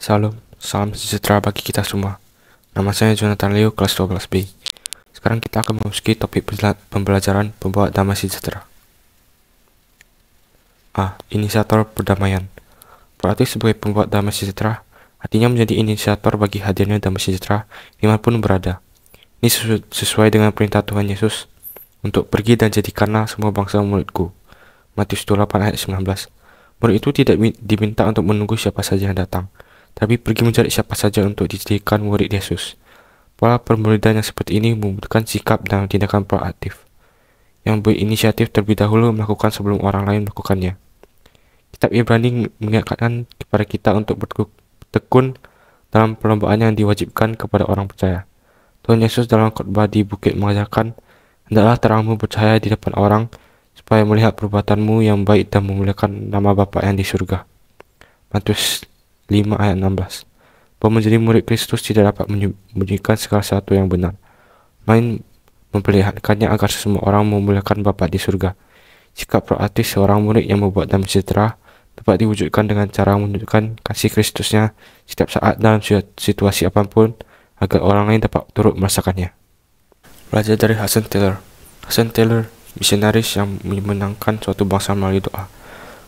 Salam sejahtera bagi kita semua. Nama saya Jonathan Leo, kelas 12B. Sekarang kita akan memasuki topik pembelajaran pembawa damai sejahtera. A. Inisiator perdamaian. Berarti sebagai pembawa damai sejahtera, artinya menjadi inisiator bagi hadirnya damai sejahtera dimanapun berada. Ini sesuai dengan perintah Tuhan Yesus untuk pergi dan jadikanlah semua bangsa muridku. Matius 28 ayat 19. Murid itu tidak diminta untuk menunggu siapa saja yang datang, tapi pergi mencari siapa saja untuk dijadikan murid Yesus. Pola permuridan yang seperti ini membutuhkan sikap dan tindakan proaktif, yang berinisiatif terlebih dahulu melakukan sebelum orang lain melakukannya. Kitab Ibrani mengingatkan kepada kita untuk bertekun dalam perlombaan yang diwajibkan kepada orang percaya. Tuhan Yesus dalam khotbah di bukit mengajarkan, hendaklah terangmu bercahaya di depan orang, supaya melihat perbuatanmu yang baik dan memuliakan nama Bapa yang di surga. Matius 5 ayat 16. Bahwa menjadi murid Kristus tidak dapat menyembunyikan segala sesuatu yang benar, melainkan memperlihatkannya agar semua orang memuliakan Bapa di surga. Sikap proaktif seorang murid yang membuat damai sejahtera dapat diwujudkan dengan cara menunjukkan kasih Kristusnya setiap saat dalam situasi apapun, agar orang lain dapat turut merasakannya. Belajar dari Hudson Taylor. Hudson Taylor, misionaris yang memenangkan suatu bangsa melalui doa.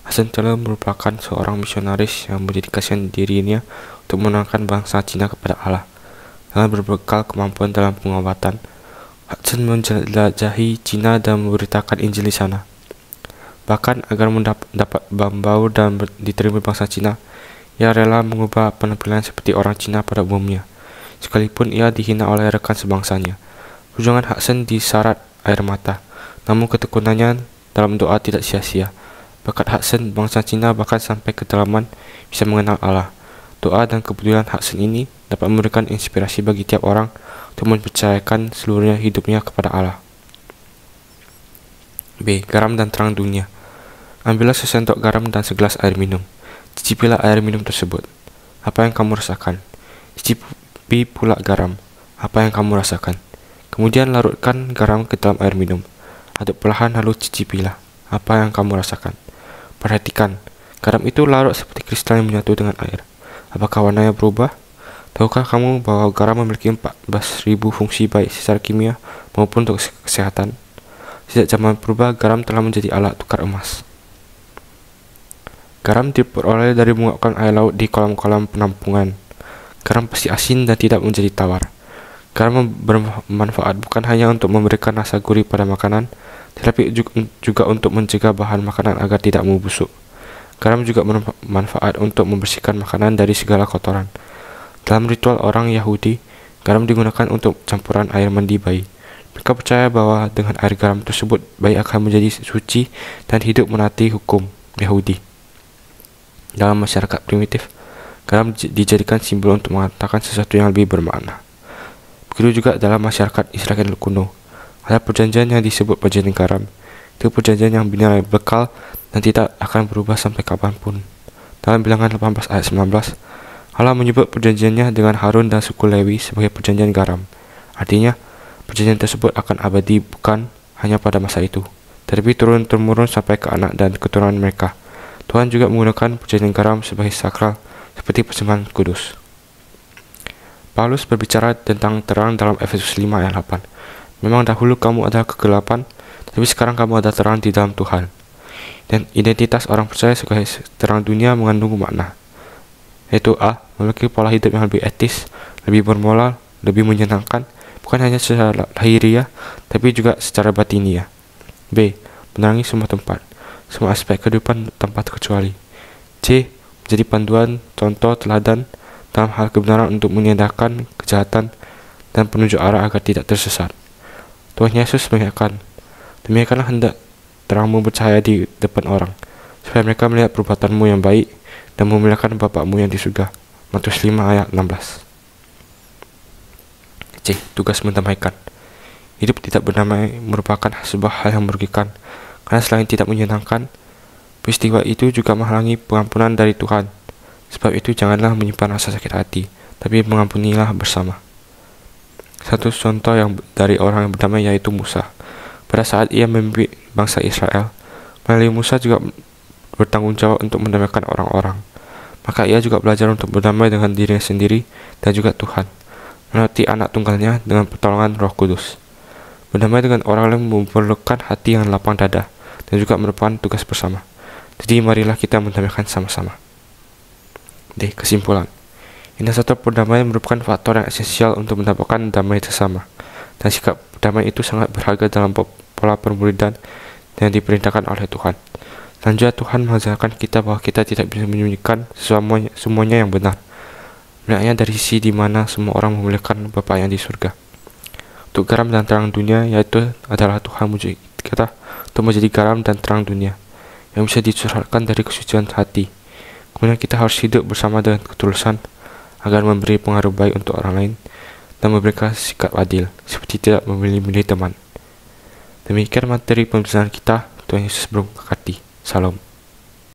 Hudson Taylor merupakan seorang misionaris yang mendedikasikan dirinya untuk menangkan bangsa Cina kepada Allah. Dengan berbekal kemampuan dalam pengobatan, Hudson menjelajahi Cina dan memberitakan Injil di sana. Bahkan agar dapat membaur dan diterima bangsa Cina, ia rela mengubah penampilan seperti orang Cina pada umumnya, sekalipun ia dihina oleh rekan sebangsanya. Perjuangan Hudson disyarat air mata, namun ketekunannya dalam doa tidak sia-sia. Bakat Hudson, bangsa Cina bahkan sampai kedalaman bisa mengenal Allah. Doa dan kepedulian Hudson ini dapat memberikan inspirasi bagi tiap orang untuk mempercayakan seluruhnya hidupnya kepada Allah. B. Garam dan terang dunia. Ambillah sesendok garam dan segelas air minum. Cicipilah air minum tersebut. Apa yang kamu rasakan? Cicipi pula garam. Apa yang kamu rasakan? Kemudian larutkan garam ke dalam air minum. Aduk perlahan lalu cicipilah. Apa yang kamu rasakan? Perhatikan, garam itu larut seperti kristal yang menyatu dengan air. Apakah warnanya berubah? Tahukah kamu bahwa garam memiliki 14.000 fungsi baik secara kimia maupun untuk kesehatan? Sejak zaman purba, garam telah menjadi alat tukar emas. Garam diperoleh dari menguapkan air laut di kolam-kolam penampungan. Garam pasti asin dan tidak menjadi tawar. Garam bermanfaat bukan hanya untuk memberikan rasa gurih pada makanan, tetapi juga untuk mencegah bahan makanan agar tidak membusuk. Garam juga bermanfaat untuk membersihkan makanan dari segala kotoran. Dalam ritual orang Yahudi, garam digunakan untuk campuran air mandi bayi. Mereka percaya bahwa dengan air garam tersebut, bayi akan menjadi suci dan hidup menaati hukum Yahudi. Dalam masyarakat primitif, garam dijadikan simbol untuk mengatakan sesuatu yang lebih bermakna. Begitu juga dalam masyarakat Israel kuno, ada perjanjian yang disebut perjanjian garam. Itu perjanjian yang bernilai bekal dan tidak akan berubah sampai kapanpun. Dalam bilangan 18 ayat 19, Allah menyebut perjanjiannya dengan Harun dan suku Lewi sebagai perjanjian garam. Artinya, perjanjian tersebut akan abadi bukan hanya pada masa itu, tetapi turun-temurun sampai ke anak dan keturunan mereka. Tuhan juga menggunakan perjanjian garam sebagai sakral, seperti persembahan kudus. Paulus berbicara tentang terang dalam Efesus 5 ayat 8. Memang dahulu kamu adalah kegelapan, tapi sekarang kamu adalah terang di dalam Tuhan. Dan identitas orang percaya sebagai terang dunia mengandung makna, yaitu A. Memiliki pola hidup yang lebih etis, lebih bermoral, lebih menyenangkan, bukan hanya secara lahiriah, tapi juga secara batiniah. B. Menerangi semua tempat, semua aspek kehidupan tanpa terkecuali. C. Menjadi panduan, contoh, teladan dalam hal kebenaran untuk meniadakan kejahatan dan penunjuk arah agar tidak tersesat. Tuhan Yesus mengingatkan, demikianlah hendak terangmu bercahaya di depan orang, supaya mereka melihat perbuatanmu yang baik dan memuliakan Bapakmu yang di surga. Matius 5 ayat 16. C. Tugas mendamaikan. Hidup tidak berdamai merupakan sebuah hal yang merugikan, karena selain tidak menyenangkan, peristiwa itu juga menghalangi pengampunan dari Tuhan. Sebab itu janganlah menyimpan rasa sakit hati, tapi mengampunilah bersama. Satu contoh dari orang yang berdamai yaitu Musa. Pada saat ia memimpin bangsa Israel, melalui Musa juga bertanggung jawab untuk mendamaikan orang-orang. Maka ia juga belajar untuk berdamai dengan dirinya sendiri dan juga Tuhan, melalui anak tunggalnya dengan pertolongan Roh Kudus. Berdamai dengan orang lain memerlukan hati yang lapang dada dan juga merupakan tugas bersama. Jadi marilah kita mendamaikan sama-sama. D. Kesimpulan. Indikator perdamaian merupakan faktor yang esensial untuk mendapatkan damai sesama. Dan sikap damai itu sangat berharga dalam pola permuridan yang diperintahkan oleh Tuhan. Dan juga Tuhan mengajarkan kita bahwa kita tidak bisa menyembunyikan semuanya yang benar. Melihatnya dari sisi di mana semua orang memuliakan Bapa yang di surga. Untuk garam dan terang dunia, yaitu adalah Tuhan menguji kita untuk menjadi garam dan terang dunia yang bisa dicurahkan dari kesucian hati. Kemudian kita harus hidup bersama dengan ketulusan agar memberi pengaruh baik untuk orang lain dan memberikan sikap adil, seperti tidak memilih-milih teman. Demikian materi pembicaraan kita. Tuhan Yesus berkati. Salam.